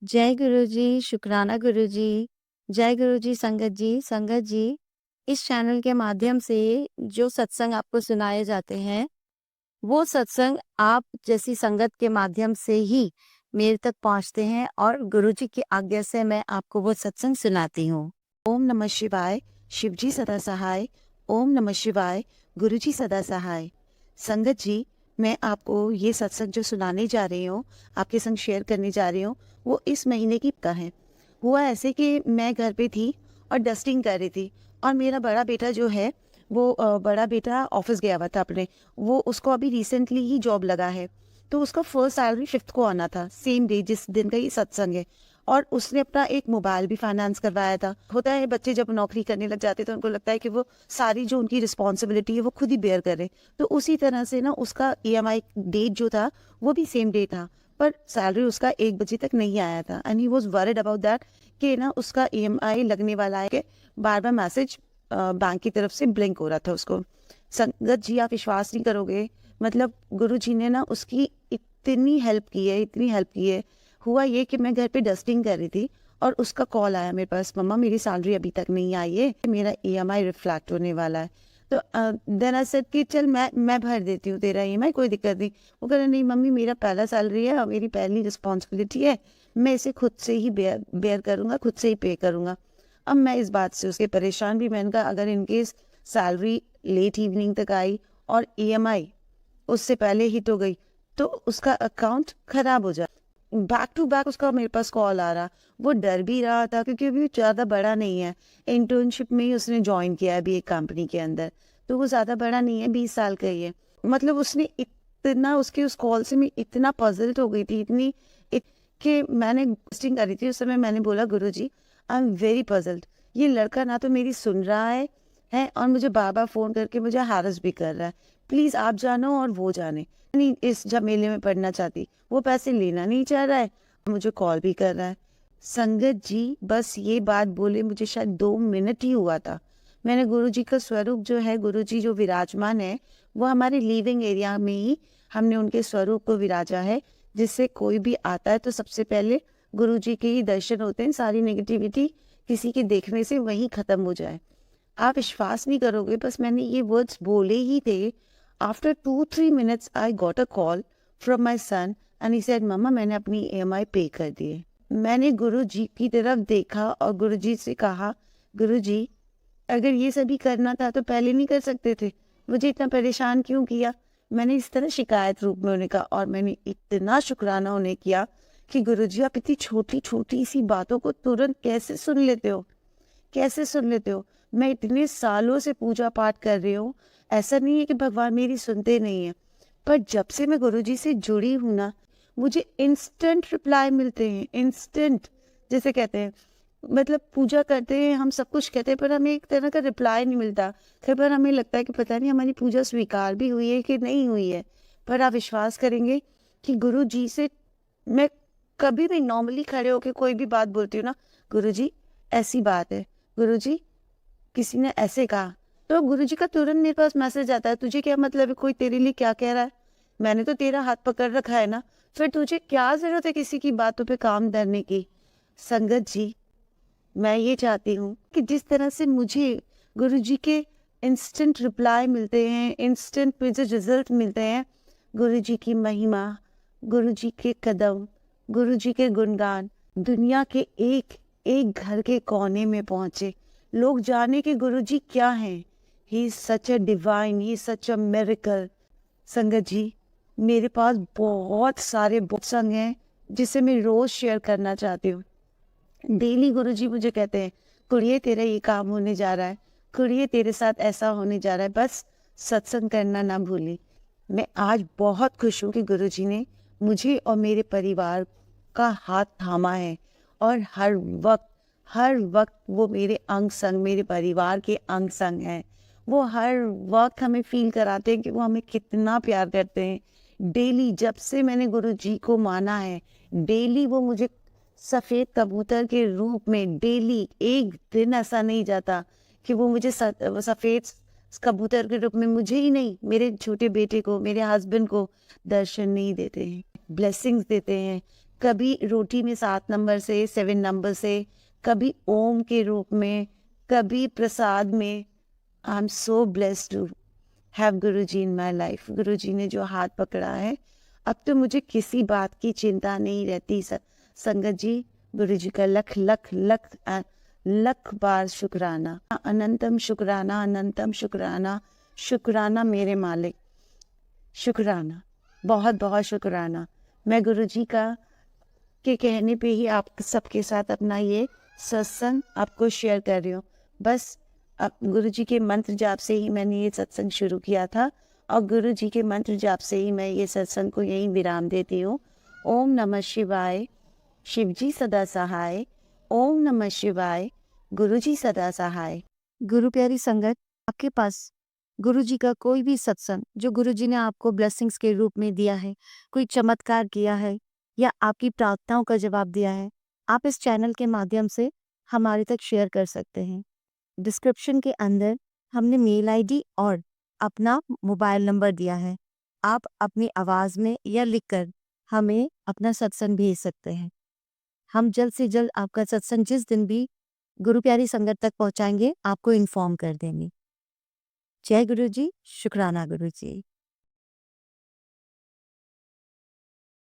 जय गुरु जी, शुक्राना गुरु जी। जय गुरु जी, संगत जी। संगत जी, इस चैनल के माध्यम से जो सत्संग आपको सुनाए जाते हैं, वो सत्संग आप जैसी संगत के माध्यम से ही मेरे तक पहुँचते हैं और गुरु जी की आज्ञा से मैं आपको वो सत्संग सुनाती हूँ। ओम नमः शिवाय, शिव जी सदा सहाय। ओम नमः शिवाय, गुरु जी सदा सहाय। संगत जी, मैं आपको ये सत्संग जो सुनाने जा रही हूँ, आपके संग शेयर करने जा रही हूँ, वो इस महीने की का है। हुआ ऐसे कि मैं घर पे थी और डस्टिंग कर रही थी और मेरा बड़ा बेटा जो है वो बड़ा बेटा ऑफिस गया हुआ था अपने। वो उसको अभी रिसेंटली ही जॉब लगा है, तो उसका फर्स्ट सैलरी 5th को आना था, सेम डे जिस दिन का ये सत्संग है। और उसने अपना एक मोबाइल भी फाइनेंस करवाया था। होता है बच्चे जब नौकरी करने लग जाते हैं तो उनको लगता है कि वो सारी जो उनकी रिस्पॉन्सिबिलिटी है वो खुद ही बेयर करें। तो उसी तरह से ना उसका ईएमआई डेट जो था वो भी सेम डे था, पर सैलरी उसका 1 बजे तक नहीं आया था and he was worried about that कि ना उसका ईएमआई लगने वाला है कि बार बार मैसेज बैंक की तरफ से ब्लिंक हो रहा था उसको। संगत जी, आप विश्वास नहीं करोगे, मतलब गुरु जी ने ना उसकी इतनी हेल्प की है, इतनी हेल्प की है। हुआ ये कि मैं घर पे डस्टिंग कर रही थी और उसका कॉल आया मेरे पास, मम्मा मेरी सैलरी अभी तक नहीं आई है, मेरा ईएमआई रिफ्लेक्ट होने वाला है। तो देन आई सेड कि चल मैं भर देती हूँ तेरा ईएमआई, कोई दिक्कत नहीं। वो कह रहा नहीं मम्मी, मेरा पहला सैलरी है और मेरी पहली रिस्पॉन्सिबिलिटी है, मैं इसे खुद से ही बेयर बेयर करूँगा, खुद से ही पे करूँगा। अब मैं इस बात से उसके परेशान भी, मैंने कहा अगर इनकेस सैलरी लेट इवनिंग तक आई और ईएमआई उससे पहले हिट हो गई तो उसका अकाउंट खराब हो जाए। बैक टू बैक उसका मेरे पास कॉल आ रहा। वो डर भी रहा था क्योंकि अभी ज़्यादा बड़ा नहीं है, इंटर्नशिप में ही उसने ज्वाइन किया है अभी एक कंपनी के अंदर, तो वो ज़्यादा बड़ा नहीं है, 20 साल का ही है। मतलब उसने इतना, उसके उस कॉल से मैं इतना पजल्ड हो गई थी, कि मैंने पोस्टिंग करी थी उस समय। मैंने बोला गुरु जी, आई एम वेरी पजल्ड, ये लड़का ना तो मेरी सुन रहा है और मुझे बार बार फ़ोन करके मुझे हैरस भी कर रहा है। प्लीज़ आप जानो और वो जाने, नहीं इस झमेले में पड़ना चाहती। वो पैसे लेना नहीं चाह रहा है, मुझे कॉल भी कर रहा है। संगत जी, बस ये बात बोले मुझे शायद 2 मिनट ही हुआ था। मैंने गुरु जी का स्वरूप जो है, गुरु जी जो विराजमान है, वो हमारे लिविंग एरिया में ही हमने उनके स्वरूप को विराजा है, जिससे कोई भी आता है तो सबसे पहले गुरु जी के ही दर्शन होते हैं, सारी नेगेटिविटी किसी के देखने से वहीं ख़त्म हो जाए। आप विश्वास नहीं करोगे, बस मैंने ये वर्ड्स बोले ही थे, after 2-3 minutes I got a call from my son and he said मम्मा मैंने अपनी ईएमआई पे कर दी है। मैंने गुरु जी की तरफ देखा और गुरु जी से कहा, गुरु जी अगर ये सभी करना था तो पहले नहीं कर सकते थे, मुझे इतना परेशान क्यों किया। मैंने इस तरह शिकायत रूप में उन्हें कहा और मैंने इतना शुक्राना उन्हें किया कि गुरु जी आप इतनी छोटी छोटी सी बातों को तुरंत कैसे सुन लेते हो, कैसे सुन लेते हो। मैं इतने सालों से पूजा पाठ कर रही हूँ, ऐसा नहीं है कि भगवान मेरी सुनते नहीं है, पर जब से मैं गुरुजी से जुड़ी हूँ ना, मुझे इंस्टेंट रिप्लाई मिलते हैं, इंस्टेंट, जैसे कहते हैं। मतलब पूजा करते हैं, हम सब कुछ कहते हैं, पर हमें एक तरह का रिप्लाई नहीं मिलता। कई बार हमें लगता है कि पता नहीं हमारी पूजा स्वीकार भी हुई है कि नहीं हुई है। पर आप विश्वास करेंगे कि गुरु जी से मैं कभी भी नॉर्मली खड़े होकर कोई भी बात बोलती हूँ ना, गुरु जी ऐसी बात है, गुरु जी किसी ने ऐसे कहा, तो गुरुजी का तुरंत मेरे पास मैसेज आता है, तुझे क्या मतलब है कोई तेरे लिए क्या कह रहा है, मैंने तो तेरा हाथ पकड़ रखा है ना, फिर तुझे क्या जरूरत है किसी की बातों पे काम करने की। संगत जी, मैं ये चाहती हूँ कि जिस तरह से मुझे गुरुजी के इंस्टेंट रिप्लाई मिलते हैं, इंस्टेंट मुझे रिजल्ट मिलते हैं, गुरुजी की महिमा, गुरुजी के कदम, गुरुजी के गुणगान दुनिया के एक एक घर के कोने में पहुंचे, लोग जाने कि गुरुजी क्या हैं। He is such a divine, he is such a miracle. संगत जी, मेरे पास बहुत सारे सत्संग हैं जिसे मैं रोज शेयर करना चाहती हूँ। डेली गुरुजी मुझे कहते हैं, कुड़िए तेरा ये काम होने जा रहा है, कुड़िए तेरे साथ ऐसा होने जा रहा है, बस सत्संग करना ना भूली। मैं आज बहुत खुश हूँ कि गुरुजी ने मुझे और मेरे परिवार का हाथ थामा है और हर वक्त वो मेरे अंग संग, मेरे परिवार के अंग संग हैं। वो हर वक्त हमें फील कराते हैं कि वो हमें कितना प्यार करते हैं। डेली जब से मैंने गुरुजी को माना है, डेली वो मुझे सफ़ेद कबूतर के रूप में, डेली एक दिन ऐसा नहीं जाता कि वो मुझे सफ़ेद कबूतर के रूप में, मुझे ही नहीं मेरे छोटे बेटे को, मेरे हस्बैंड को दर्शन नहीं देते हैं, ब्लेसिंग्स देते हैं, कभी रोटी में 7 नंबर से, 7 नंबर से, कभी ओम के रूप में, कभी प्रसाद में। I am so blessed to have guruji in my life. गुरुजी ने जो हाथ पकड़ा है, अब तो मुझे किसी बात की चिंता नहीं रहती। संगत जी, गुरुजी का लख लख लख लख बार शुक्राना, अनंतम शुक्राना, अनंतम शुक्राना। शुक्राना मेरे मालिक, शुक्राना, बहुत बहुत शुक्राना। मैं गुरुजी का के कहने पे ही आप सबके साथ अपना ये सत्संग आपको शेयर कर रही हूँ। बस अब गुरुजी के मंत्र जाप से ही मैंने ये सत्संग शुरू किया था, और गुरुजी के मंत्र जाप से ही मैं ये सत्संग को यहीं विराम देती हूँ। ओम नमः शिवाय, शिवजी सदा सहाय। ओम नमः शिवाय, गुरुजी सदा सहाय। गुरु प्यारी संगत, आपके पास गुरुजी का कोई भी सत्संग जो गुरुजी ने आपको ब्लेसिंग्स के रूप में दिया है, कोई चमत्कार किया है या आपकी प्रार्थनाओं का जवाब दिया है, आप इस चैनल के माध्यम से हमारे तक शेयर कर सकते हैं। डिस्क्रिप्शन के अंदर हमने मेल आईडी और अपना मोबाइल नंबर दिया है। आप अपनी आवाज़ में या लिखकर हमें अपना सत्संग भेज सकते हैं। हम जल्द से जल्द आपका सत्संग जिस दिन भी गुरु प्यारी संगत तक पहुंचाएंगे, आपको इन्फॉर्म कर देंगे। जय गुरु जी, शुक्राना गुरु जी।